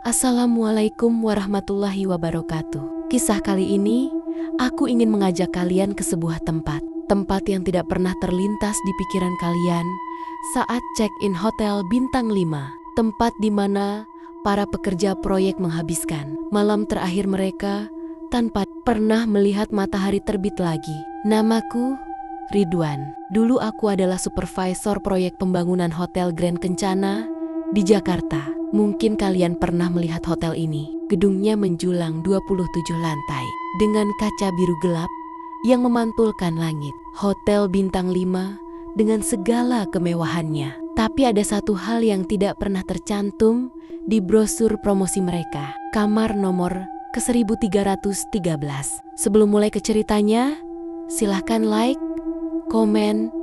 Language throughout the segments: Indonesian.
Assalamualaikum warahmatullahi wabarakatuh. Kisah kali ini, aku ingin mengajak kalian ke sebuah tempat. Tempat yang tidak pernah terlintas di pikiran kalian saat check-in hotel bintang 5. Tempat di mana para pekerja proyek menghabiskan malam terakhir mereka tanpa pernah melihat matahari terbit lagi. Namaku Ridwan. Dulu aku adalah supervisor proyek pembangunan Hotel Grand Kencana di Jakarta. Mungkin kalian pernah melihat hotel ini. Gedungnya menjulang 27 lantai dengan kaca biru gelap yang memantulkan langit. Hotel bintang 5 dengan segala kemewahannya. Tapi ada satu hal yang tidak pernah tercantum di brosur promosi mereka. Kamar nomor ke-1313. Sebelum mulai ke ceritanya, silahkan like, komen,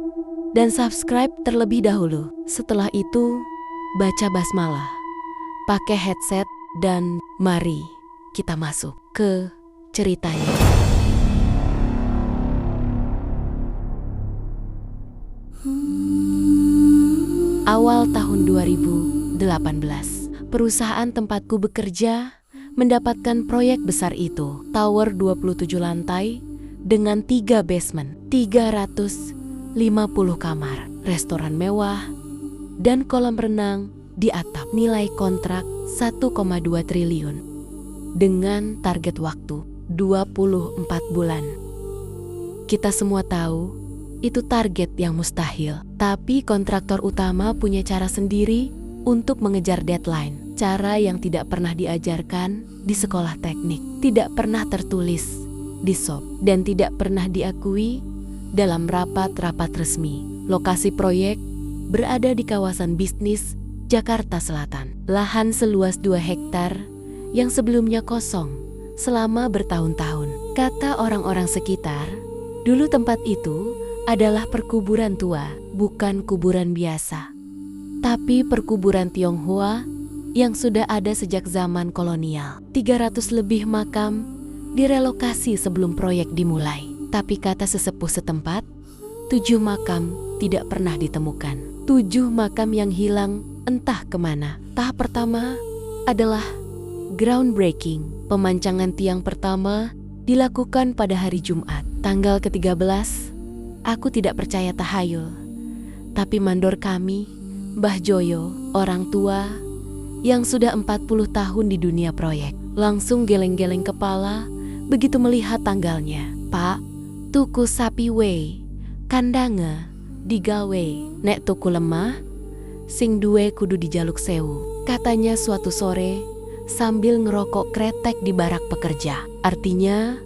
dan subscribe terlebih dahulu. Setelah itu, baca basmalah, pakai headset, dan mari kita masuk ke ceritanya. Awal tahun 2018, perusahaan tempatku bekerja mendapatkan proyek besar itu. Tower 27 lantai dengan 3 basement, 350 kamar, restoran mewah, dan kolam renang di atap. Nilai kontrak 1,2 triliun dengan target waktu 24 bulan. Kita semua tahu itu target yang mustahil, tapi kontraktor utama punya cara sendiri untuk mengejar deadline. Cara yang tidak pernah diajarkan di sekolah teknik, tidak pernah tertulis di SOP, dan tidak pernah diakui dalam rapat-rapat resmi. Lokasi proyek berada di kawasan bisnis Jakarta Selatan. Lahan seluas 2 hektar yang sebelumnya kosong selama bertahun-tahun. Kata orang-orang sekitar, dulu tempat itu adalah perkuburan tua, bukan kuburan biasa, tapi perkuburan Tionghoa yang sudah ada sejak zaman kolonial. 300 lebih makam direlokasi sebelum proyek dimulai. Tapi kata sesepuh setempat, 7 makam tidak pernah ditemukan. 7 makam yang hilang entah kemana. Tahap pertama adalah groundbreaking. Pemancangan tiang pertama dilakukan pada hari Jumat, tanggal ke-13. Aku tidak percaya tahayul, tapi mandor kami, Mbah Joyo, orang tua yang sudah 40 tahun di dunia proyek, langsung geleng-geleng kepala begitu melihat tanggalnya. Pak, tuku sapi we, kandange, digawe, nek tuku lemah, sing duwe kudu dijaluk sewu. Katanya suatu sore sambil ngerokok kretek di barak pekerja. Artinya,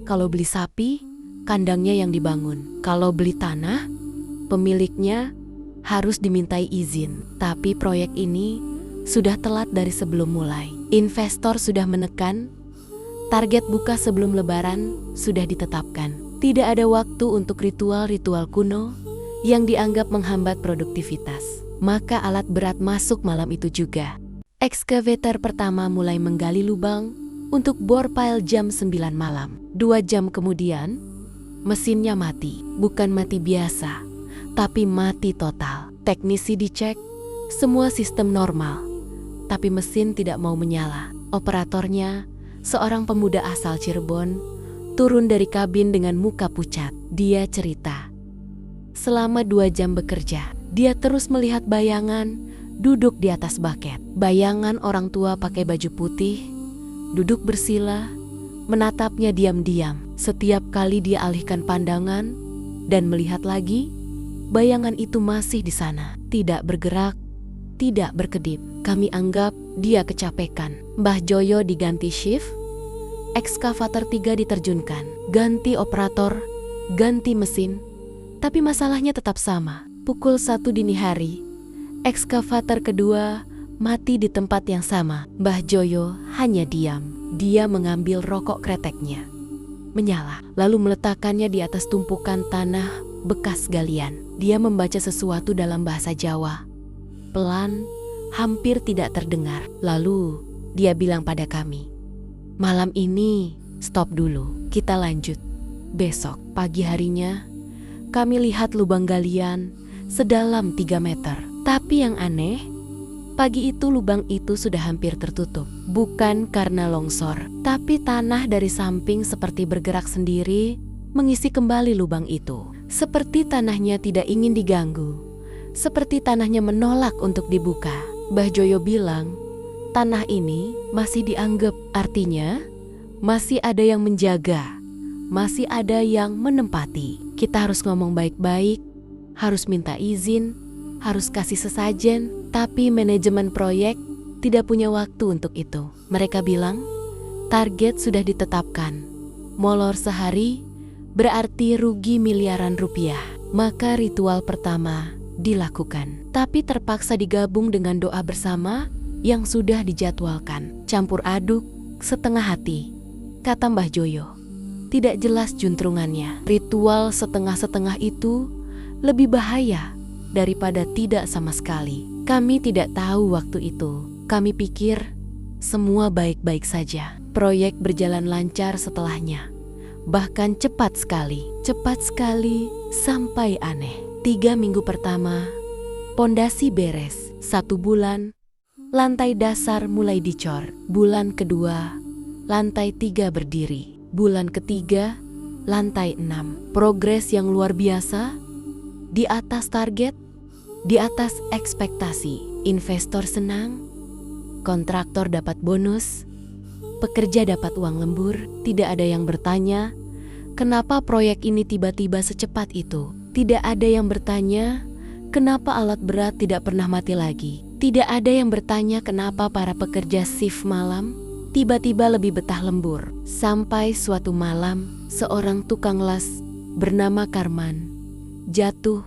kalau beli sapi, kandangnya yang dibangun. Kalau beli tanah, pemiliknya harus dimintai izin. Tapi proyek ini sudah telat dari sebelum mulai. Investor sudah menekan, target buka sebelum lebaran sudah ditetapkan. Tidak ada waktu untuk ritual-ritual kuno yang dianggap menghambat produktivitas. Maka alat berat masuk malam itu juga. Ekskavator pertama mulai menggali lubang untuk bor pile jam 9 malam. 2 jam kemudian, mesinnya mati. Bukan mati biasa, tapi mati total. Teknisi dicek, semua sistem normal, tapi mesin tidak mau menyala. Operatornya, seorang pemuda asal Cirebon, turun dari kabin dengan muka pucat. Dia cerita, selama 2 jam bekerja, dia terus melihat bayangan duduk di atas baket. Bayangan orang tua pakai baju putih, duduk bersila, menatapnya diam-diam. Setiap kali dia alihkan pandangan dan melihat lagi, bayangan itu masih di sana. Tidak bergerak, tidak berkedip. Kami anggap dia kecapekan. Mbah Joyo diganti shift, ekskavator 3 diterjunkan, ganti operator, ganti mesin. Tapi masalahnya tetap sama. Pukul 1 dini hari, ekskavator kedua mati di tempat yang sama. Mbah Joyo hanya diam. Dia mengambil rokok kreteknya, menyala, lalu meletakkannya di atas tumpukan tanah bekas galian. Dia membaca sesuatu dalam bahasa Jawa, pelan, hampir tidak terdengar. Lalu dia bilang pada kami, malam ini stop dulu, kita lanjut besok. Pagi harinya, kami lihat lubang galian sedalam 3 meter. Tapi yang aneh, Pagi itu lubang itu sudah hampir tertutup. Bukan karena longsor, tapi tanah dari samping seperti bergerak sendiri mengisi kembali lubang itu. Seperti tanahnya tidak ingin diganggu. Seperti tanahnya menolak untuk dibuka. Mbah Joyo bilang, tanah ini masih dianggap, artinya masih ada yang menjaga, masih ada yang menempati. Kita harus ngomong baik-baik, harus minta izin, harus kasih sesajen, tapi manajemen proyek tidak punya waktu untuk itu. Mereka bilang, target sudah ditetapkan. Molor sehari berarti rugi miliaran rupiah. Maka ritual pertama dilakukan, tapi terpaksa digabung dengan doa bersama yang sudah dijadwalkan. Campur aduk setengah hati, kata Mbah Joyo. Tidak jelas juntrungannya. Ritual setengah-setengah itu lebih bahaya daripada tidak sama sekali. Kami tidak tahu waktu itu. Kami pikir semua baik-baik saja. Proyek berjalan lancar setelahnya. Bahkan cepat sekali. Cepat sekali sampai aneh. 3 minggu pertama, pondasi beres. 1 bulan, lantai dasar mulai dicor. Bulan kedua, lantai 3 berdiri. Bulan ketiga, lantai 6. Progres yang luar biasa, di atas target, di atas ekspektasi. Investor senang, kontraktor dapat bonus, pekerja dapat uang lembur. Tidak ada yang bertanya, kenapa proyek ini tiba-tiba secepat itu. Tidak ada yang bertanya, kenapa alat berat tidak pernah mati lagi. Tidak ada yang bertanya kenapa para pekerja shift malam tiba-tiba lebih betah lembur. Sampai suatu malam, seorang tukang las bernama Karman jatuh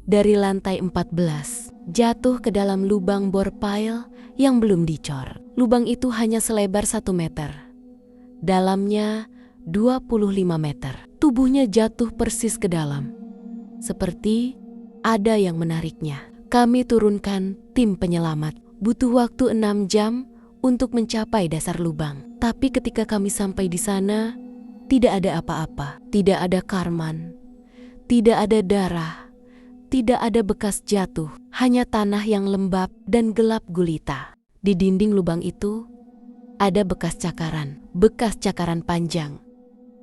dari lantai 14. Jatuh ke dalam lubang bor pile yang belum dicor. Lubang itu hanya selebar 1 meter. Dalamnya 25 meter. Tubuhnya jatuh persis ke dalam. Seperti ada yang menariknya. Kami turunkan tim penyelamat. Butuh waktu 6 jam untuk mencapai dasar lubang. Tapi ketika kami sampai di sana, tidak ada apa-apa. Tidak ada Karman. Tidak ada darah. Tidak ada bekas jatuh. Hanya tanah yang lembab dan gelap gulita. Di dinding lubang itu ada bekas cakaran panjang.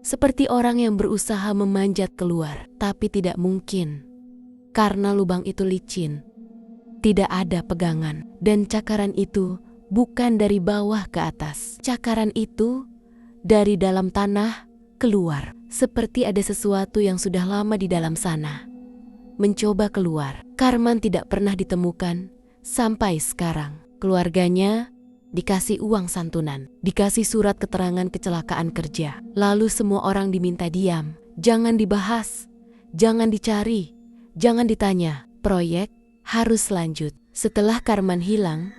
Seperti orang yang berusaha memanjat keluar, tapi tidak mungkin. Karena lubang itu licin. Tidak ada pegangan. Dan cakaran itu bukan dari bawah ke atas. Cakaran itu dari dalam tanah keluar. Seperti ada sesuatu yang sudah lama di dalam sana. Mencoba keluar. Karman tidak pernah ditemukan sampai sekarang. Keluarganya dikasih uang santunan, dikasih surat keterangan kecelakaan kerja. Lalu semua orang diminta diam. Jangan dibahas, jangan dicari, jangan ditanya. Proyek harus lanjut. Setelah Karman hilang,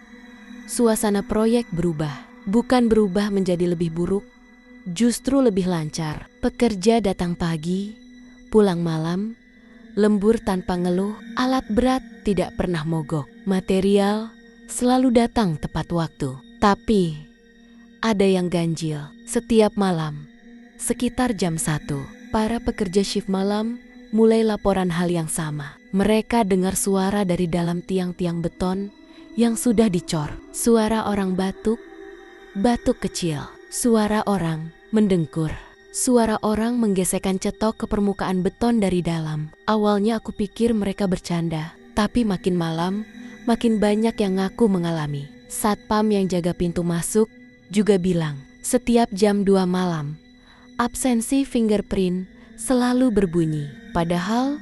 suasana proyek berubah. Bukan berubah menjadi lebih buruk, justru lebih lancar. Pekerja datang pagi, pulang malam, lembur tanpa ngeluh. Alat berat tidak pernah mogok. Material selalu datang tepat waktu. Tapi ada yang ganjil. Setiap malam, sekitar jam 1, para pekerja shift malam mulai laporan hal yang sama. Mereka dengar suara dari dalam tiang-tiang beton yang sudah dicor. Suara orang batuk kecil. Suara orang mendengkur. Suara orang menggesekkan cetok ke permukaan beton dari dalam. Awalnya aku pikir mereka bercanda, tapi makin malam, makin banyak yang ngaku mengalami. Satpam yang jaga pintu masuk juga bilang, setiap jam 2 malam, absensi fingerprint selalu berbunyi. Padahal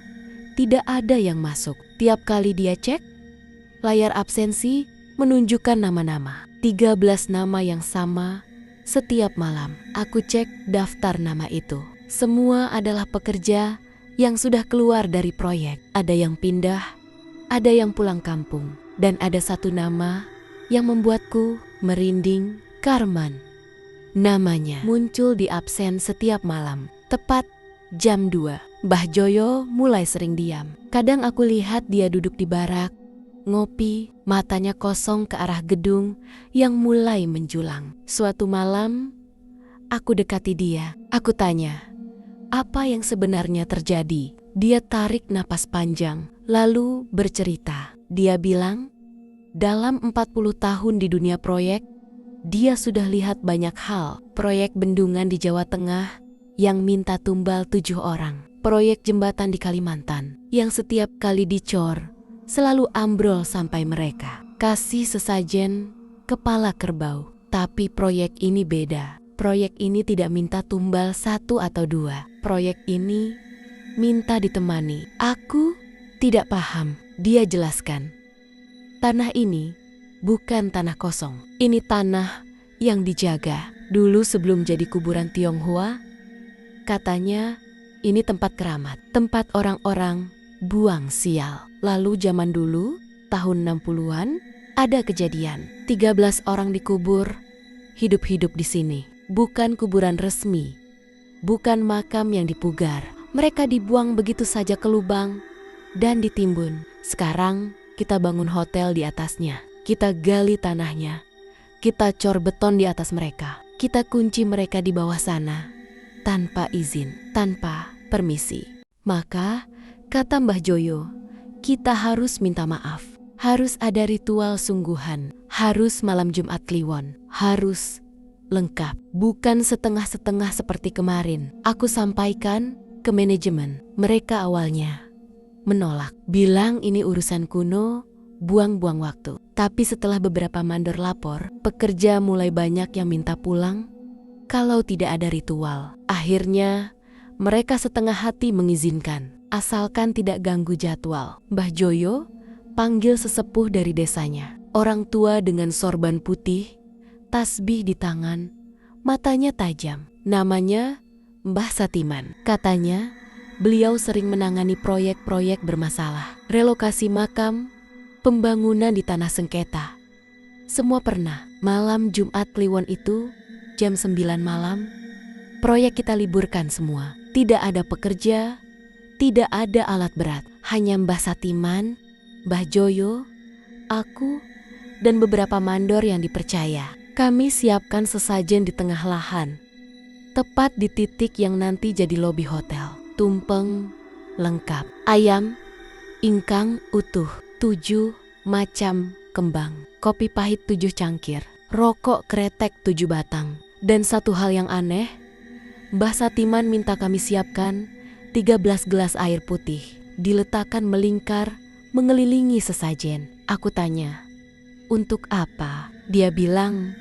tidak ada yang masuk. Tiap kali dia cek, layar absensi menunjukkan nama-nama. 13 nama yang sama setiap malam. Aku cek daftar nama itu. Semua adalah pekerja yang sudah keluar dari proyek. Ada yang pindah, ada yang pulang kampung. Dan ada satu nama yang membuatku merinding, Karman. Namanya muncul di absen setiap malam. Tepat jam 2. Mbah Joyo mulai sering diam. Kadang aku lihat dia duduk di barak, ngopi, matanya kosong ke arah gedung yang mulai menjulang. Suatu malam, aku dekati dia. Aku tanya, apa yang sebenarnya terjadi? Dia tarik napas panjang, lalu bercerita. Dia bilang, Dalam 40 tahun di dunia proyek, dia sudah lihat banyak hal. Proyek bendungan di Jawa Tengah yang minta tumbal 7 orang. Proyek jembatan di Kalimantan yang setiap kali dicor selalu ambrol sampai mereka kasih sesajen kepala kerbau. Tapi proyek ini beda. Proyek ini tidak minta tumbal 1 atau 2. Proyek ini minta ditemani. Aku tidak paham, dia jelaskan. Tanah ini bukan tanah kosong. Ini tanah yang dijaga. Dulu sebelum jadi kuburan Tionghoa, katanya ini tempat keramat, tempat orang-orang buang sial. Lalu zaman dulu, tahun 60-an, ada kejadian. 13 orang dikubur hidup-hidup di sini. Bukan kuburan resmi, bukan makam yang dipugar. Mereka dibuang begitu saja ke lubang dan ditimbun. Sekarang kita bangun hotel di atasnya. Kita gali tanahnya. Kita cor beton di atas mereka. Kita kunci mereka di bawah sana tanpa izin, tanpa permisi. Maka, kata Mbah Joyo, kita harus minta maaf. Harus ada ritual sungguhan. Harus malam Jumat Kliwon. Harus lengkap. Bukan setengah-setengah seperti kemarin. Aku sampaikan ke manajemen. Mereka awalnya menolak. Bilang ini urusan kuno, buang-buang waktu. Tapi setelah beberapa mandor lapor, pekerja mulai banyak yang minta pulang kalau tidak ada ritual. Akhirnya, mereka setengah hati mengizinkan, asalkan tidak ganggu jadwal. Mbah Joyo panggil sesepuh dari desanya. Orang tua dengan sorban putih, tasbih di tangan, matanya tajam. Namanya Mbah Satiman. Katanya, beliau sering menangani proyek-proyek bermasalah. Relokasi makam, pembangunan di tanah sengketa. Semua pernah. Malam Jumat Kliwon itu, jam 9 malam, proyek kita liburkan semua. Tidak ada pekerja, tidak ada alat berat. Hanya Mbah Satiman, Mbah Joyo, aku, dan beberapa mandor yang dipercaya. Kami siapkan sesajen di tengah lahan, tepat di titik yang nanti jadi lobi hotel. Tumpeng, lengkap. Ayam, ingkang utuh, 7 macam kembang. Kopi pahit 7 cangkir. Rokok kretek 7 batang. Dan satu hal yang aneh, Mbah Satiman minta kami siapkan 13 gelas air putih. Diletakkan melingkar, mengelilingi sesajen. Aku tanya, untuk apa? Dia bilang,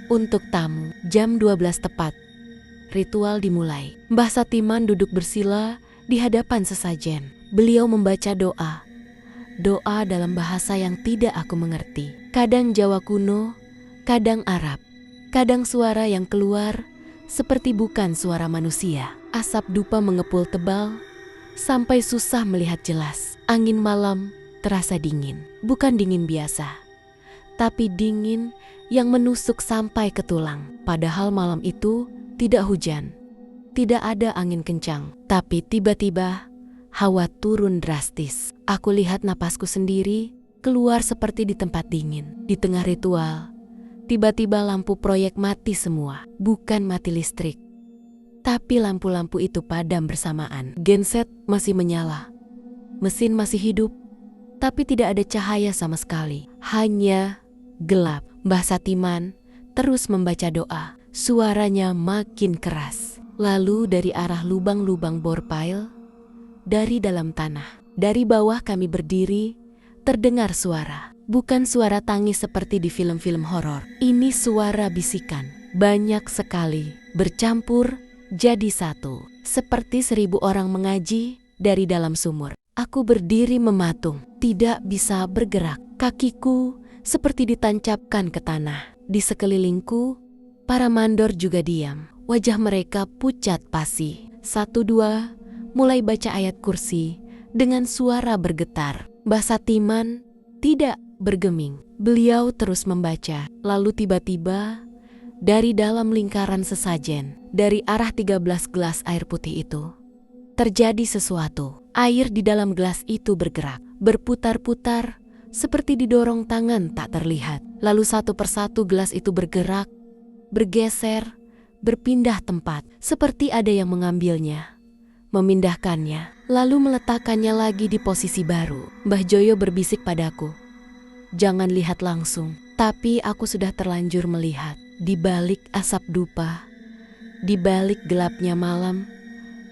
untuk tamu. Jam 12 tepat, ritual dimulai. Mbah Satiman duduk bersila di hadapan sesajen. Beliau membaca doa. Doa dalam bahasa yang tidak aku mengerti. Kadang Jawa kuno, kadang Arab. Kadang suara yang keluar seperti bukan suara manusia. Asap dupa mengepul tebal sampai susah melihat jelas. Angin malam terasa dingin. Bukan dingin biasa, tapi dingin yang menusuk sampai ke tulang. Padahal malam itu tidak hujan, tidak ada angin kencang. Tapi tiba-tiba hawa turun drastis. Aku lihat napasku sendiri keluar seperti di tempat dingin. Di tengah ritual, tiba-tiba lampu proyek mati semua. Bukan mati listrik, tapi lampu-lampu itu padam bersamaan. Genset masih menyala, mesin masih hidup, tapi tidak ada cahaya sama sekali. Hanya gelap. Mbah Satiman terus membaca doa. Suaranya makin keras. Lalu dari arah lubang-lubang bor pile, dari dalam tanah, dari bawah kami berdiri, terdengar suara. Bukan suara tangis seperti di film-film horor. Ini suara bisikan. Banyak sekali, bercampur jadi satu. Seperti 1000 orang mengaji dari dalam sumur. Aku berdiri mematung, tidak bisa bergerak. Kakiku seperti ditancapkan ke tanah. Di sekelilingku, para mandor juga diam. Wajah mereka pucat pasi. 1, 2, mulai baca ayat kursi dengan suara bergetar. Mbah Satiman tidak bergeming. Beliau terus membaca. Lalu tiba-tiba dari dalam lingkaran sesajen, dari arah 13 gelas air putih itu, terjadi sesuatu. Air di dalam gelas itu bergerak, berputar-putar seperti didorong tangan tak terlihat. Lalu satu persatu gelas itu bergerak, bergeser, berpindah tempat, seperti ada yang mengambilnya, memindahkannya, lalu meletakkannya lagi di posisi baru. Mbah Joyo berbisik padaku, jangan lihat langsung. Tapi aku sudah terlanjur melihat. Di balik asap dupa, di balik gelapnya malam,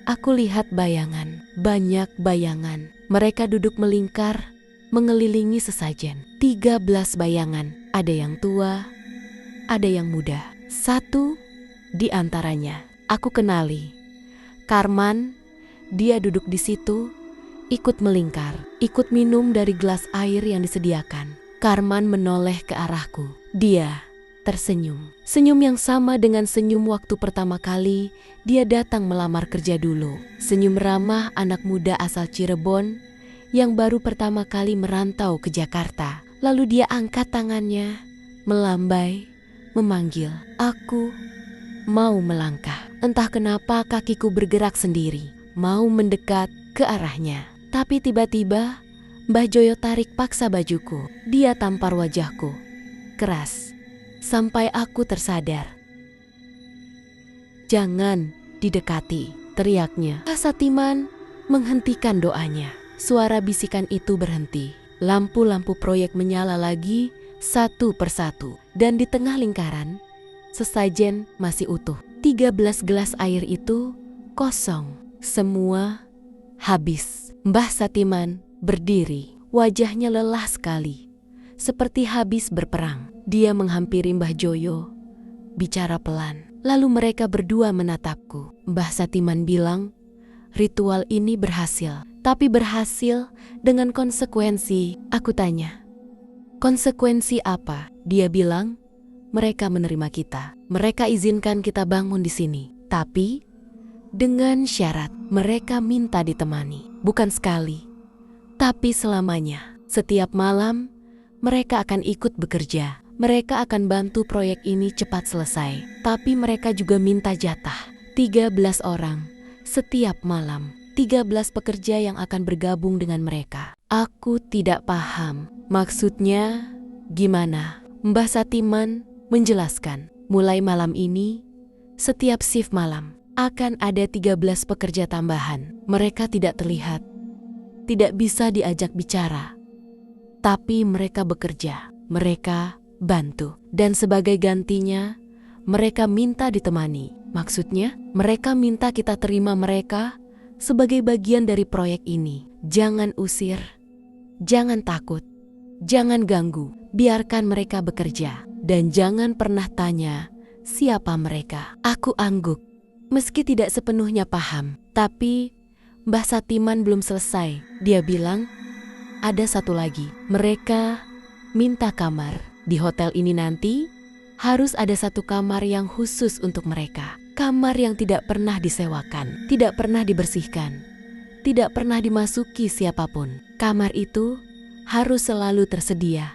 aku lihat bayangan, banyak bayangan. Mereka duduk melingkar, mengelilingi sesajen. 13 bayangan, ada yang tua, ada yang muda. Satu di antaranya, aku kenali. Karman, dia duduk di situ, ikut melingkar, ikut minum dari gelas air yang disediakan. Karman menoleh ke arahku. Dia tersenyum. Senyum yang sama dengan senyum waktu pertama kali dia datang melamar kerja dulu. Senyum ramah anak muda asal Cirebon yang baru pertama kali merantau ke Jakarta. Lalu dia angkat tangannya, melambai, memanggil. Aku mau melangkah. Entah kenapa kakiku bergerak sendiri, mau mendekat ke arahnya. Tapi tiba-tiba Mbah Joyo tarik paksa bajuku. Dia tampar wajahku, keras. Sampai aku tersadar. Jangan didekati, teriaknya. Mbah Satiman menghentikan doanya. Suara bisikan itu berhenti. Lampu-lampu proyek menyala lagi satu persatu. Dan di tengah lingkaran, sesajen masih utuh. 13 gelas air itu kosong. Semua habis. Mbah Satiman berdiri. Wajahnya lelah sekali, seperti habis berperang. Dia menghampiri Mbah Joyo, bicara pelan. Lalu mereka berdua menatapku. Mbah Satiman bilang, ritual ini berhasil, tapi berhasil dengan konsekuensi. Aku tanya, konsekuensi apa? Dia bilang, mereka menerima kita. Mereka izinkan kita bangun di sini. Tapi dengan syarat, mereka minta ditemani. Bukan sekali, tapi selamanya. Setiap malam, mereka akan ikut bekerja. Mereka akan bantu proyek ini cepat selesai. Tapi mereka juga minta jatah. 13 orang setiap malam. 13 pekerja yang akan bergabung dengan mereka. Aku tidak paham. Maksudnya gimana? Mbah Satiman menjelaskan. Mulai malam ini, setiap shift malam akan ada 13 pekerja tambahan. Mereka tidak terlihat, tidak bisa diajak bicara. Tapi mereka bekerja, mereka bantu. Dan sebagai gantinya, mereka minta ditemani. Maksudnya, mereka minta kita terima mereka sebagai bagian dari proyek ini. Jangan usir, jangan takut, jangan ganggu. Biarkan mereka bekerja. Dan jangan pernah tanya siapa mereka. Aku angguk, meski tidak sepenuhnya paham. Tapi Mbah Satiman belum selesai. Dia bilang, ada satu lagi. Mereka minta kamar. Di hotel ini nanti harus ada satu kamar yang khusus untuk mereka. Kamar yang tidak pernah disewakan, tidak pernah dibersihkan, tidak pernah dimasuki siapapun. Kamar itu harus selalu tersedia,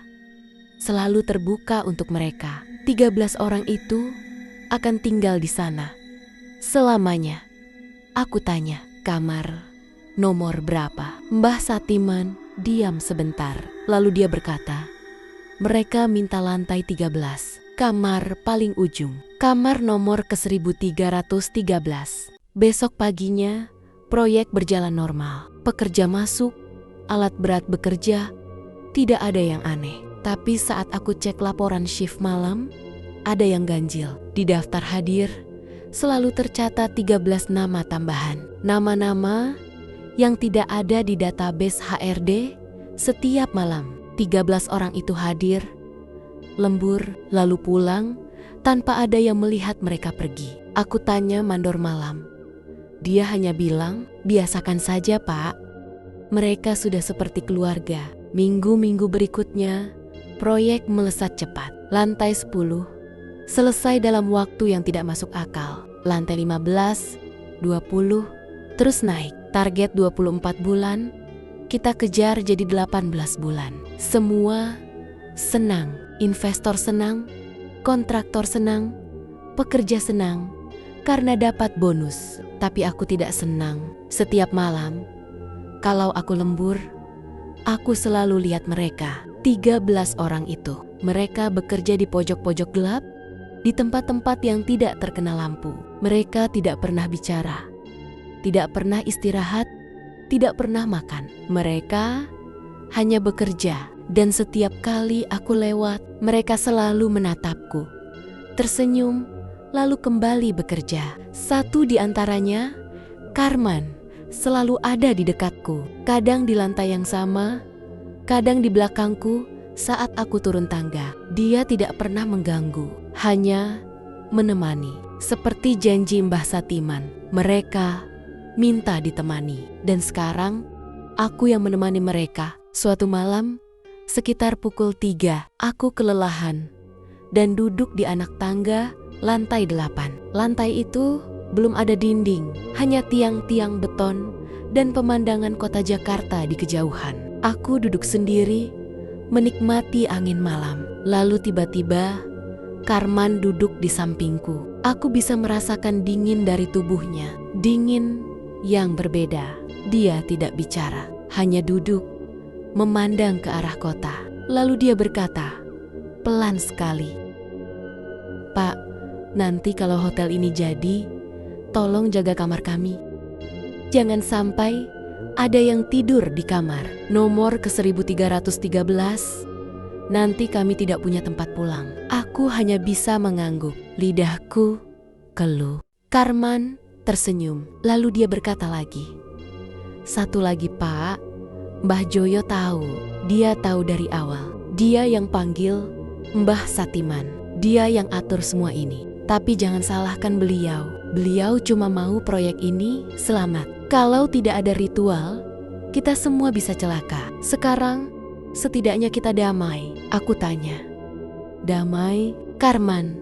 selalu terbuka untuk mereka. 13 orang itu akan tinggal di sana selamanya. Aku tanya, kamar nomor berapa? Mbah Satiman diam sebentar, lalu dia berkata, mereka minta lantai 13, kamar paling ujung, kamar nomor ke 1313. Besok paginya, proyek berjalan normal. Pekerja masuk, alat berat bekerja, tidak ada yang aneh. Tapi saat aku cek laporan shift malam, ada yang ganjil. Di daftar hadir, selalu tercatat 13 nama tambahan. Nama-nama yang tidak ada di database HRD. Setiap malam 13 orang itu hadir, lembur, lalu pulang tanpa ada yang melihat mereka pergi. Aku tanya mandor malam. Dia hanya bilang, biasakan saja Pak. Mereka sudah seperti keluarga. Minggu-minggu berikutnya, proyek melesat cepat. Lantai 10 selesai dalam waktu yang tidak masuk akal. Lantai 15, 20, terus naik. Target 24 bulan, kita kejar jadi 18 bulan. Semua senang, investor senang, kontraktor senang, pekerja senang, karena dapat bonus. Tapi aku tidak senang. Setiap malam, kalau aku lembur, aku selalu lihat mereka, 13 orang itu. Mereka bekerja di pojok-pojok gelap, di tempat-tempat yang tidak terkena lampu. Mereka tidak pernah bicara, tidak pernah istirahat, tidak pernah makan. Mereka hanya bekerja Dan setiap kali aku lewat, mereka selalu menatapku, tersenyum, lalu kembali bekerja. Satu di antaranya, Karman, selalu ada di dekatku. Kadang di lantai yang sama, kadang di belakangku saat aku turun tangga. Dia tidak pernah mengganggu, hanya menemani. Seperti janji Mbah Satiman, mereka minta ditemani. Dan sekarang, aku yang menemani mereka. Suatu malam, sekitar pukul 3, aku kelelahan dan duduk di anak tangga lantai 8. Lantai itu belum ada dinding, hanya tiang-tiang beton dan pemandangan kota Jakarta di kejauhan. Aku duduk sendiri, menikmati angin malam. Lalu tiba-tiba, Karman duduk di sampingku. Aku bisa merasakan dingin dari tubuhnya, dingin yang berbeda. Dia tidak bicara, hanya duduk, memandang ke arah kota. Lalu dia berkata, pelan sekali, "Pak, nanti kalau hotel ini jadi, tolong jaga kamar kami. Jangan sampai ada yang tidur di kamar nomor ke 1313. Nanti kami tidak punya tempat pulang." Aku hanya bisa mengangguk, lidahku keluh. Karman tersenyum, lalu dia berkata lagi, "Satu lagi, Pak, Mbah Joyo tahu. Dia tahu dari awal. Dia yang panggil Mbah Satiman. Dia yang atur semua ini. Tapi jangan salahkan beliau. Beliau cuma mau proyek ini selamat. Kalau tidak ada ritual, kita semua bisa celaka. Sekarang, setidaknya kita damai." Aku tanya, "Damai?" Karman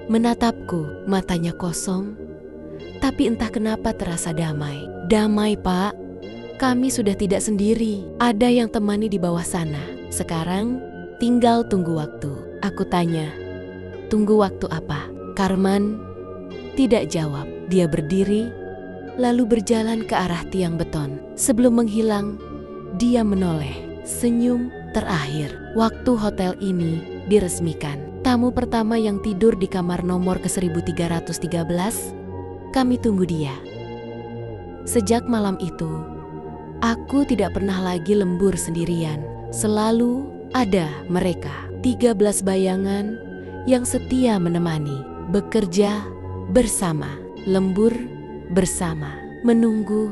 menatapku, matanya kosong, tapi entah kenapa terasa damai. "Damai, Pak. Kami sudah tidak sendiri. Ada yang temani di bawah sana. Sekarang tinggal tunggu waktu." Aku tanya, "Tunggu waktu apa?" Karman tidak jawab. Dia berdiri, lalu berjalan ke arah tiang beton. Sebelum menghilang, dia menoleh, senyum terakhir. Waktu hotel ini diresmikan. Tamu pertama yang tidur di kamar nomor ke 1313, kami tunggu dia. Sejak malam itu, aku tidak pernah lagi lembur sendirian. Selalu ada mereka, 13 bayangan yang setia menemani, bekerja bersama, lembur bersama, menunggu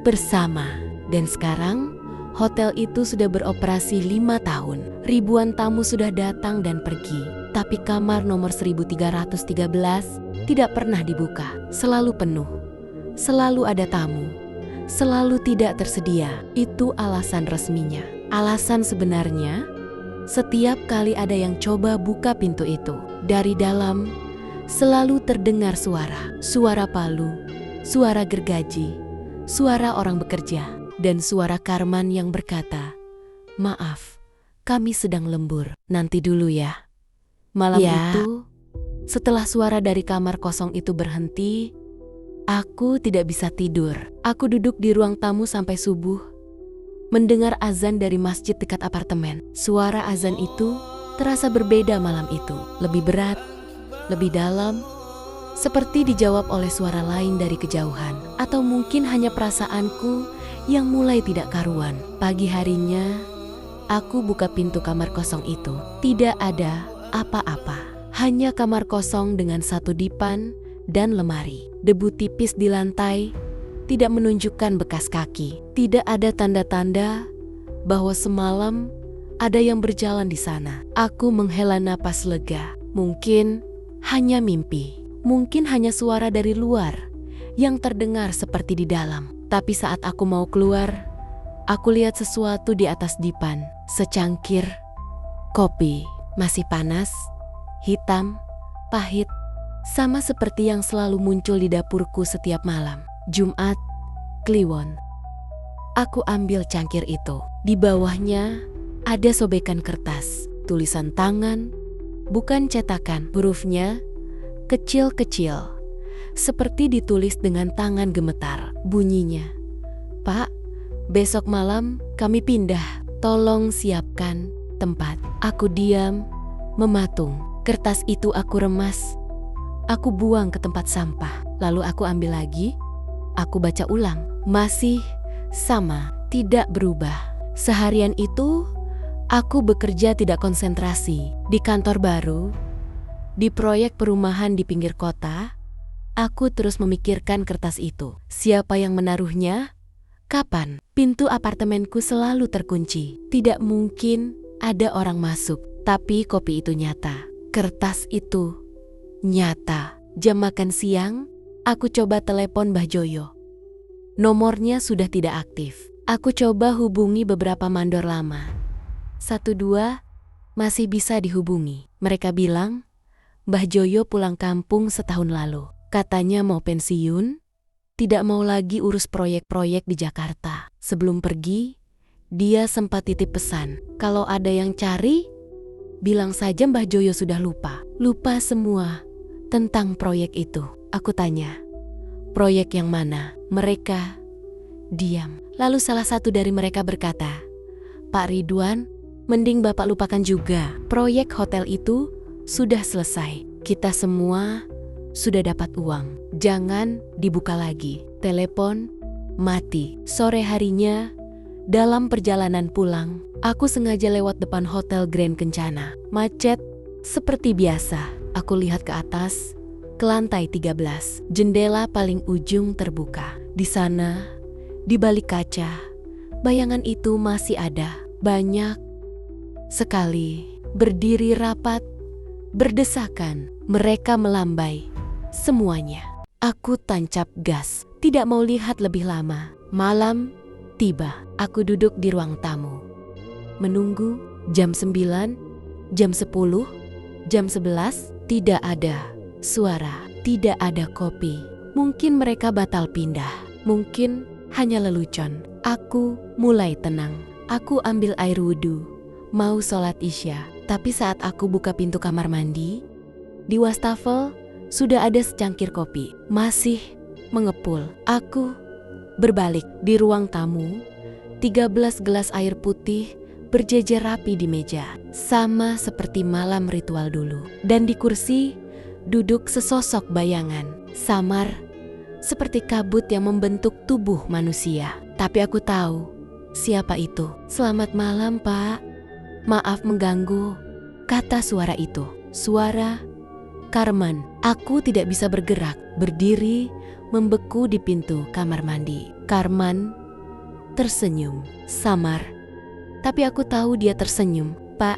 bersama. Dan sekarang, hotel itu sudah beroperasi 5 tahun. Ribuan tamu sudah datang dan pergi. Tapi kamar nomor 1313 tidak pernah dibuka. Selalu penuh. Selalu ada tamu. Selalu tidak tersedia. Itu alasan resminya. Alasan sebenarnya, setiap kali ada yang coba buka pintu itu, dari dalam selalu terdengar suara. Suara palu, suara gergaji, suara orang bekerja, dan suara Karman yang berkata, "Maaf, kami sedang lembur. Nanti dulu ya." Malam itu, setelah suara dari kamar kosong itu berhenti, aku tidak bisa tidur. Aku duduk di ruang tamu sampai subuh, mendengar azan dari masjid dekat apartemen. Suara azan itu terasa berbeda malam itu, lebih berat, lebih dalam, seperti dijawab oleh suara lain dari kejauhan. Atau mungkin hanya perasaanku yang mulai tidak karuan. Pagi harinya, aku buka pintu kamar kosong itu. Tidak ada apa-apa, hanya kamar kosong dengan satu dipan dan lemari. Debu tipis di lantai tidak menunjukkan bekas kaki. Tidak ada tanda-tanda bahwa semalam ada yang berjalan di sana. Aku menghela napas lega. Mungkin hanya mimpi, mungkin hanya suara dari luar yang terdengar seperti di dalam. Tapi saat aku mau keluar, aku lihat sesuatu di atas dipan. Secangkir kopi. Masih panas, hitam, pahit, sama seperti yang selalu muncul di dapurku setiap malam. Jumat, Kliwon. Aku ambil cangkir itu. Di bawahnya ada sobekan kertas, tulisan tangan, bukan cetakan. Hurufnya kecil-kecil, seperti ditulis dengan tangan gemetar. Bunyinya, "Pak, besok malam kami pindah. Tolong siapkan tempat." Aku diam, mematung. Kertas itu aku remas. Aku buang ke tempat sampah. Lalu aku ambil lagi. Aku baca ulang. Masih sama, tidak berubah. Seharian itu, Aku bekerja tidak konsentrasi. Di kantor baru, di proyek perumahan di pinggir kota, aku terus memikirkan kertas itu. Siapa yang menaruhnya? Kapan? Pintu apartemenku selalu terkunci. Tidak mungkin ada orang masuk. Tapi kopi itu nyata. Kertas itu nyata. Jam makan siang, aku coba telepon Mbah Joyo. Nomornya sudah tidak aktif. Aku coba hubungi beberapa mandor lama. 1-2 masih bisa dihubungi. Mereka bilang, Mbah Joyo pulang kampung setahun lalu. Katanya mau pensiun, tidak mau lagi urus proyek-proyek di Jakarta. Sebelum pergi, dia sempat titip pesan. Kalau ada yang cari, bilang saja Mbah Joyo sudah lupa. Lupa semua tentang proyek itu. Aku tanya, proyek yang mana? Mereka diam. Lalu salah satu dari mereka berkata, Pak Ridwan, mending Bapak lupakan juga. Proyek hotel itu sudah selesai. Kita semua sudah dapat uang. Jangan dibuka lagi. Telepon mati. Sore harinya, dalam perjalanan pulang, aku sengaja lewat depan Hotel Grand Kencana. Macet seperti biasa. Aku lihat ke atas, ke lantai 13. Jendela paling ujung terbuka. Di sana, di balik kaca, bayangan itu masih ada. Banyak sekali. Berdiri rapat, berdesakan. Mereka melambai. Semuanya. Aku tancap gas. Tidak mau lihat lebih lama. Malam tiba. Aku duduk di ruang tamu. Menunggu jam 9, jam 10, jam 11. Tidak ada suara. Tidak ada kopi. Mungkin mereka batal pindah. Mungkin hanya lelucon. Aku mulai tenang. Aku ambil air wudhu. Mau sholat isya. Tapi saat aku buka pintu kamar mandi, di wastafel sudah ada secangkir kopi. Masih mengepul. Aku berbalik. Di ruang tamu, 13 gelas air putih berjejer rapi di meja. Sama seperti malam ritual dulu. Dan di kursi, duduk sesosok bayangan. Samar, seperti kabut yang membentuk tubuh manusia. Tapi aku tahu siapa itu. Selamat malam, Pak. Maaf mengganggu, kata suara itu. Suara Karman. Aku tidak bisa bergerak, berdiri, membeku di pintu kamar mandi. Karman tersenyum, samar. Tapi aku tahu dia tersenyum. Pak,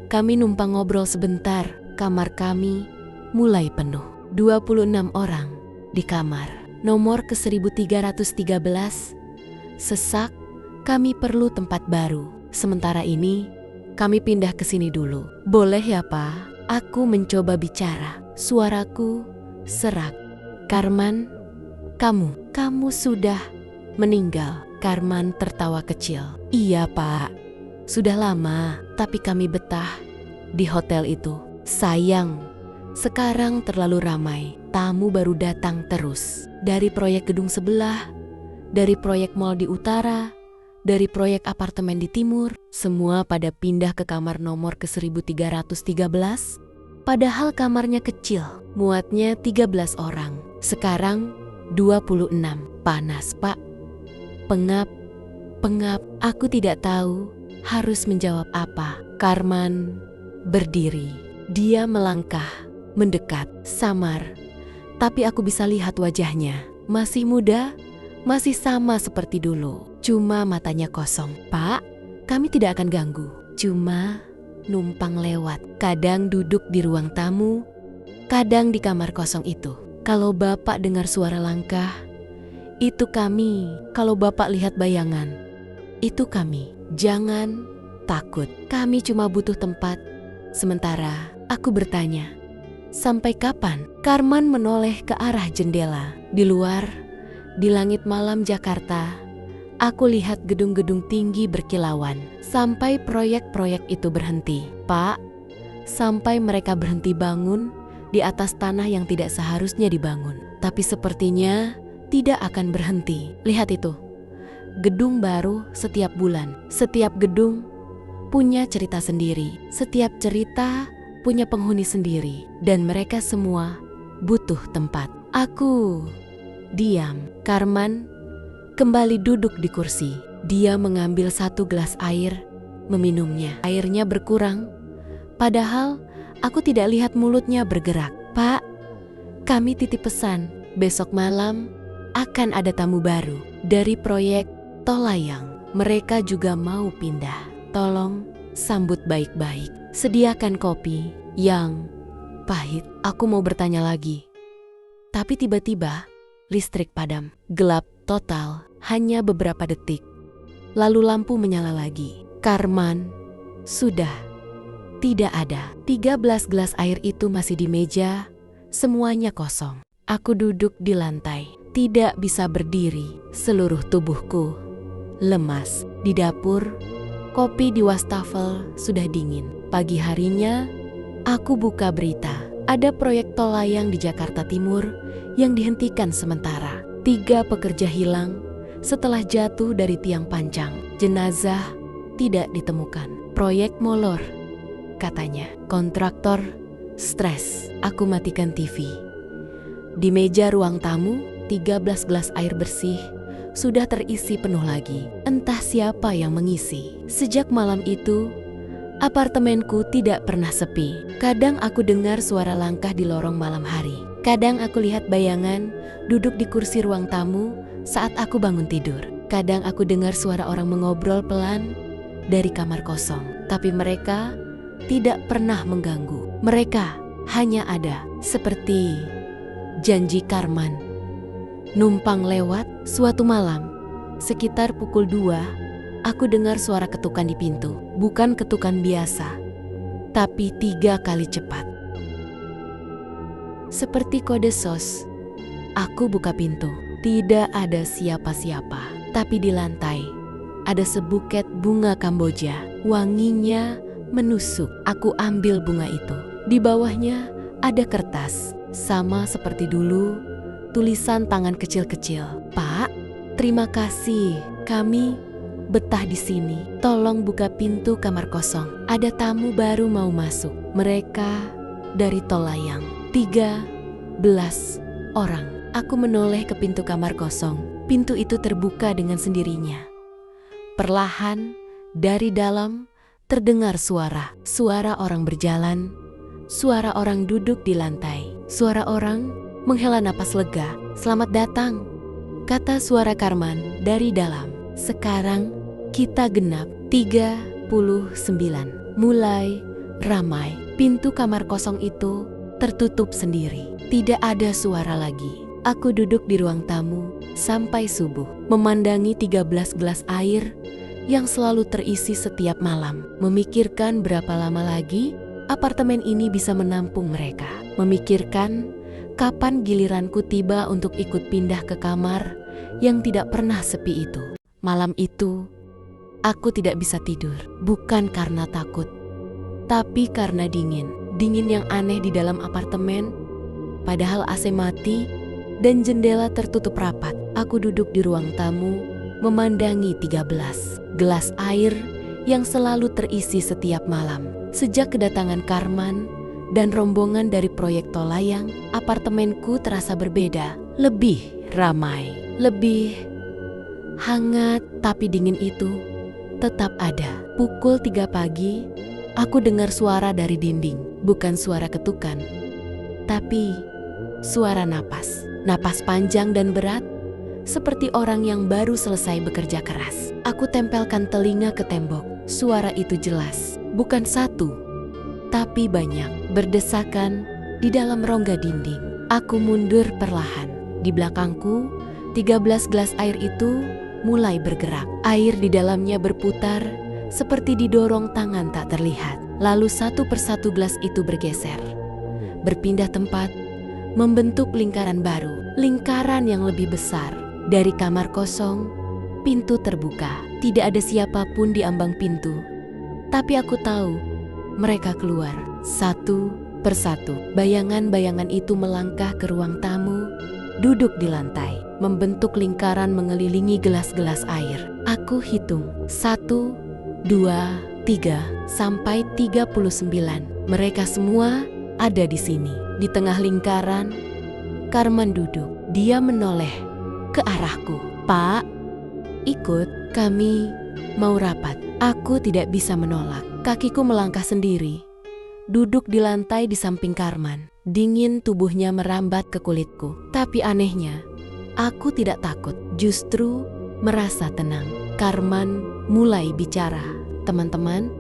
kami numpang ngobrol sebentar. Kamar kami mulai penuh. 26 orang di kamar. Nomor ke 1313. Sesak, kami perlu tempat baru. Sementara ini, kami pindah ke sini dulu. Boleh ya, Pak? Aku mencoba bicara. Suaraku serak. Karman, kamu sudah meninggal. Karman tertawa kecil. Iya, Pak. Sudah lama, tapi kami betah di hotel itu. Sayang, sekarang terlalu ramai. Tamu baru datang terus. Dari proyek gedung sebelah, dari proyek mal di utara, dari proyek apartemen di timur, semua pada pindah ke kamar nomor ke 1313. Padahal kamarnya kecil, muatnya 13 orang. Sekarang 26. Panas, Pak. Pengap. Aku tidak tahu harus menjawab apa. Karman berdiri. Dia melangkah, mendekat, samar. Tapi aku bisa lihat wajahnya. Masih muda, masih sama seperti dulu. Cuma matanya kosong. Pak, kami tidak akan ganggu. Cuma numpang lewat. Kadang duduk di ruang tamu, kadang di kamar kosong itu. Kalau Bapak dengar suara langkah, itu kami. Kalau Bapak lihat bayangan, itu kami. Jangan takut. Kami cuma butuh tempat. Sementara aku bertanya, sampai kapan? Karman menoleh ke arah jendela. Di luar, di langit malam Jakarta, aku lihat gedung-gedung tinggi berkilauan. Sampai proyek-proyek itu berhenti. Pak, sampai mereka berhenti bangun di atas tanah yang tidak seharusnya dibangun. Tapi sepertinya tidak akan berhenti. Lihat itu. Gedung baru setiap bulan. Setiap gedung punya cerita sendiri. Setiap cerita punya penghuni sendiri. Dan mereka semua butuh tempat. Aku diam. Karman kembali duduk di kursi. Dia mengambil satu gelas air meminumnya. Airnya berkurang, padahal aku tidak lihat mulutnya bergerak. "Pak, kami titip pesan, besok malam akan ada tamu baru dari proyek tol layang. Mereka juga mau pindah. Tolong sambut baik-baik. Sediakan kopi yang pahit." Aku mau bertanya lagi, tapi tiba-tiba listrik padam. Gelap total, hanya beberapa detik. Lalu lampu menyala lagi. Karman sudah tidak ada. 13 gelas air itu masih di meja, semuanya kosong. Aku duduk di lantai, tidak bisa berdiri. Seluruh tubuhku lemas. Di dapur, kopi di wastafel sudah dingin. Pagi harinya, aku buka berita. Ada proyek tol layang di Jakarta Timur yang dihentikan sementara. 3 pekerja hilang setelah jatuh dari tiang panjang. Jenazah tidak ditemukan. Proyek molor, katanya. Kontraktor stres. Aku matikan TV. Di meja ruang tamu, 13 gelas air bersih sudah terisi penuh lagi. Entah siapa yang mengisi. Sejak malam itu, apartemenku tidak pernah sepi. Kadang aku dengar suara langkah di lorong malam hari. Kadang aku lihat bayangan duduk di kursi ruang tamu saat aku bangun tidur. Kadang aku dengar suara orang mengobrol pelan dari kamar kosong. Tapi mereka tidak pernah mengganggu. Mereka hanya ada seperti janji Karman. Numpang lewat suatu malam, sekitar pukul 2, aku dengar suara ketukan di pintu. Bukan ketukan biasa, tapi 3 kali cepat. Seperti kode SOS, aku buka pintu. Tidak ada siapa-siapa, tapi di lantai ada sebuket bunga Kamboja. Wanginya menusuk. Aku ambil bunga itu. Di bawahnya ada kertas, sama seperti dulu, tulisan tangan kecil-kecil. "Pak, terima kasih. Kami betah di sini. Tolong buka pintu kamar kosong. Ada tamu baru mau masuk. Mereka dari tol layang. 13 orang." Aku menoleh ke pintu kamar kosong. Pintu itu terbuka dengan sendirinya. Perlahan dari dalam terdengar suara. Suara orang berjalan. Suara orang duduk di lantai. Suara orang menghela napas lega. "Selamat datang," kata suara Karman dari dalam. "Sekarang kita genap 39. Mulai ramai." Pintu kamar kosong itu tertutup sendiri. Tidak ada suara lagi. Aku duduk di ruang tamu sampai subuh, memandangi 13 gelas air yang selalu terisi setiap malam. Memikirkan berapa lama lagi apartemen ini bisa menampung mereka. Memikirkan kapan giliranku tiba untuk ikut pindah ke kamar yang tidak pernah sepi itu. Malam itu, aku tidak bisa tidur. Bukan karena takut, tapi karena dingin. Dingin yang aneh di dalam apartemen, padahal AC mati dan jendela tertutup rapat. Aku duduk di ruang tamu, memandangi 13 gelas air yang selalu terisi setiap malam. Sejak kedatangan Karman dan rombongan dari proyek tol layang, apartemenku terasa berbeda. Lebih ramai, lebih hangat, tapi dingin itu tetap ada. Pukul 3 pagi, aku dengar suara dari dinding. Bukan suara ketukan, tapi suara napas. Napas panjang dan berat, seperti orang yang baru selesai bekerja keras. Aku tempelkan telinga ke tembok. Suara itu jelas, bukan satu, tapi banyak, berdesakan di dalam rongga dinding. Aku mundur perlahan. Di belakangku, 13 gelas air itu mulai bergerak. Air di dalamnya berputar, seperti didorong tangan tak terlihat. Lalu satu persatu gelas itu bergeser, berpindah tempat, membentuk lingkaran baru, lingkaran yang lebih besar. Dari kamar kosong, pintu terbuka. Tidak ada siapapun di ambang pintu. Tapi aku tahu, mereka keluar satu persatu. Bayangan-bayangan itu melangkah ke ruang tamu, duduk di lantai, membentuk lingkaran mengelilingi gelas-gelas air. Aku hitung, 1, 2, 3, sampai 39. Mereka semua ada di sini. Di tengah lingkaran, Karman duduk. Dia menoleh ke arahku. "Pak, ikut, kami mau rapat." Aku tidak bisa menolak. Kakiku melangkah sendiri. Duduk di lantai di samping Karman. Dingin tubuhnya merambat ke kulitku. Tapi anehnya, aku tidak takut. Justru merasa tenang. Karman mulai bicara. Teman-teman,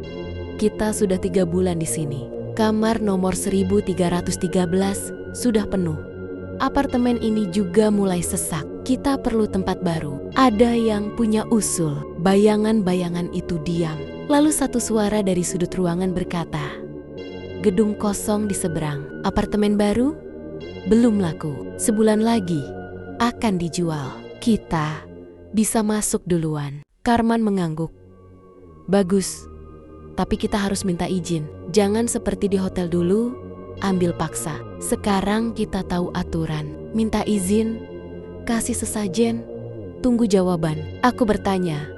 kita sudah 3 bulan di sini. Kamar nomor 1313 sudah penuh. Apartemen ini juga mulai sesak. Kita perlu tempat baru. Ada yang punya usul. Bayangan-bayangan itu diam. Lalu satu suara dari sudut ruangan berkata, "Gedung kosong di seberang. Apartemen baru? Belum laku. Sebulan lagi akan dijual. Kita bisa masuk duluan." Karman mengangguk. "Bagus. Tapi kita harus minta izin. Jangan seperti di hotel dulu, ambil paksa. Sekarang kita tahu aturan. Minta izin, kasih sesajen, tunggu jawaban." Aku bertanya,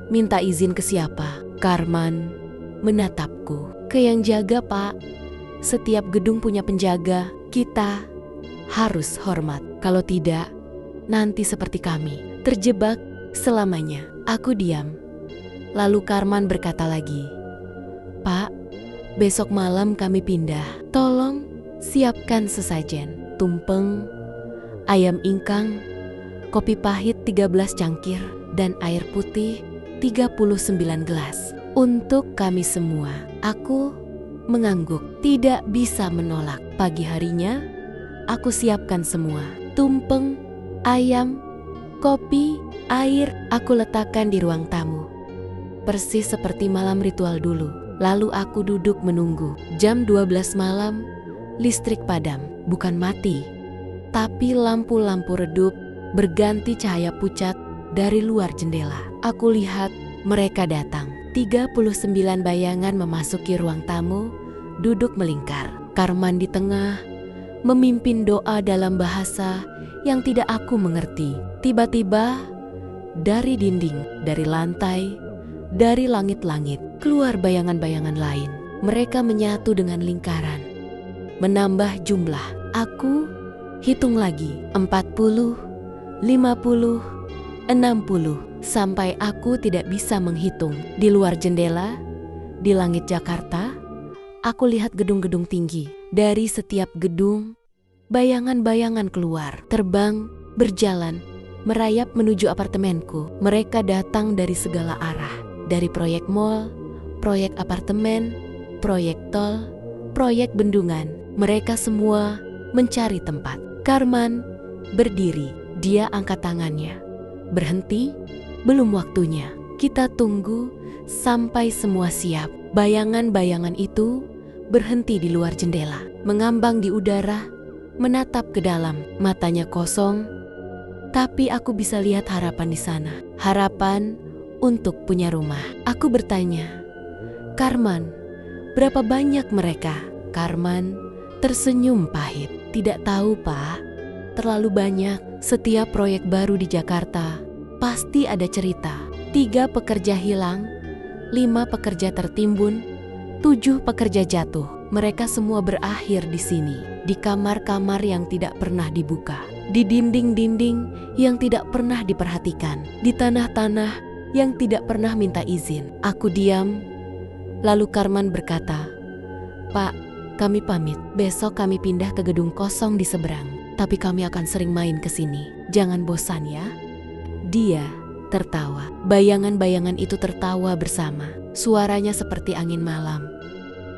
"Minta izin ke siapa?" Karman menatapku. "Ke yang jaga, Pak. Setiap gedung punya penjaga. Kita harus hormat. Kalau tidak, nanti seperti kami, terjebak selamanya." Aku diam. Lalu Karman berkata lagi, "Pak, besok malam kami pindah. Tolong siapkan sesajen. Tumpeng, ayam ingkang, kopi pahit 13 cangkir, dan air putih 39 gelas. Untuk kami semua." Aku mengangguk, tidak bisa menolak. Pagi harinya, aku siapkan semua. Tumpeng, ayam, kopi, air, aku letakkan di ruang tamu. Persis seperti malam ritual dulu. Lalu aku duduk menunggu. Jam 12 malam, listrik padam. Bukan mati, tapi lampu-lampu redup berganti cahaya pucat dari luar jendela. Aku lihat mereka datang. 39 bayangan memasuki ruang tamu, duduk melingkar. Karman di tengah, memimpin doa dalam bahasa yang tidak aku mengerti. Tiba-tiba, dari dinding, dari lantai, dari langit-langit, keluar bayangan-bayangan lain. Mereka menyatu dengan lingkaran, menambah jumlah. Aku hitung lagi, 40, 50, 60, sampai aku tidak bisa menghitung. Di luar jendela, di langit Jakarta, aku lihat gedung-gedung tinggi. Dari setiap gedung, bayangan-bayangan keluar, terbang, berjalan, merayap menuju apartemenku. Mereka datang dari segala arah. Dari proyek mall, proyek apartemen, proyek tol, proyek bendungan. Mereka semua mencari tempat. Karman berdiri. Dia angkat tangannya. "Berhenti? Belum waktunya. Kita tunggu sampai semua siap." Bayangan-bayangan itu berhenti di luar jendela, mengambang di udara, menatap ke dalam. Matanya kosong, tapi aku bisa lihat harapan di sana. Harapan untuk punya rumah. Aku bertanya, "Karman, berapa banyak mereka?" Karman tersenyum pahit. "Tidak tahu, Pak. Terlalu banyak. Setiap proyek baru di Jakarta pasti ada cerita. 3 pekerja hilang, 5 pekerja tertimbun, 7 pekerja jatuh. Mereka semua berakhir di sini, di kamar-kamar yang tidak pernah dibuka, di dinding-dinding yang tidak pernah diperhatikan, di tanah-tanah yang tidak pernah minta izin." Aku diam. Lalu Karman berkata, "Pak, kami pamit. Besok kami pindah ke gedung kosong di seberang. Tapi kami akan sering main ke sini. Jangan bosan ya." Dia tertawa. Bayangan-bayangan itu tertawa bersama. Suaranya seperti angin malam,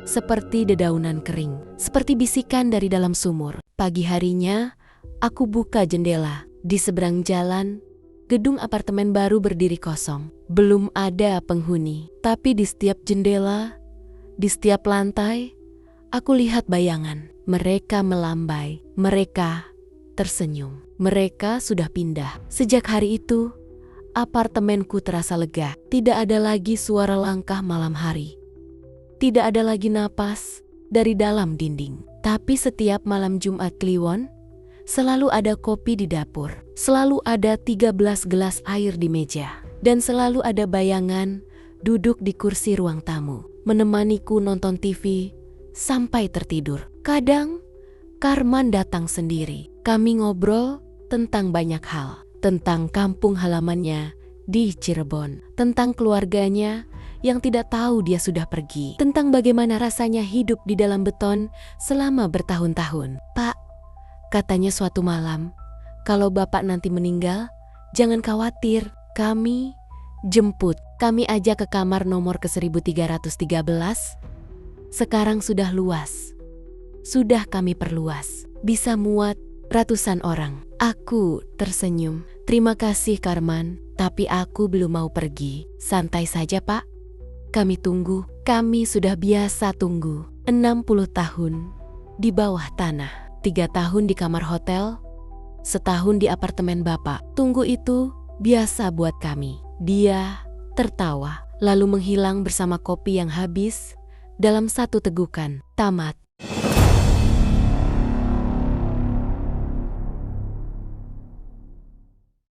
seperti dedaunan kering, seperti bisikan dari dalam sumur. Pagi harinya, aku buka jendela. Di seberang jalan, gedung apartemen baru berdiri kosong. Belum ada penghuni. Tapi di setiap jendela, di setiap lantai, aku lihat bayangan. Mereka melambai. Mereka tersenyum. Mereka sudah pindah. Sejak hari itu, apartemenku terasa lega. Tidak ada lagi suara langkah malam hari. Tidak ada lagi napas dari dalam dinding. Tapi setiap malam Jumat Kliwon, selalu ada kopi di dapur. Selalu ada 13 gelas air di meja. Dan selalu ada bayangan duduk di kursi ruang tamu, menemaniku nonton TV sampai tertidur. Kadang, Karman datang sendiri. Kami ngobrol tentang banyak hal. Tentang kampung halamannya di Cirebon. Tentang keluarganya yang tidak tahu dia sudah pergi. Tentang bagaimana rasanya hidup di dalam beton selama bertahun-tahun. "Pak," katanya suatu malam, "kalau Bapak nanti meninggal, jangan khawatir. Kami jemput. Kami ajak ke kamar nomor ke 1313. Sekarang sudah luas. Sudah kami perluas. Bisa muat ratusan orang." Aku tersenyum. "Terima kasih Karman, tapi aku belum mau pergi." "Santai saja Pak. Kami tunggu." Kami sudah biasa tunggu. 60 tahun di bawah tanah. 3 tahun di kamar hotel, setahun di apartemen Bapak. Tunggu itu biasa buat kami. Dia tertawa, lalu menghilang bersama kopi yang habis dalam satu tegukan. Tamat.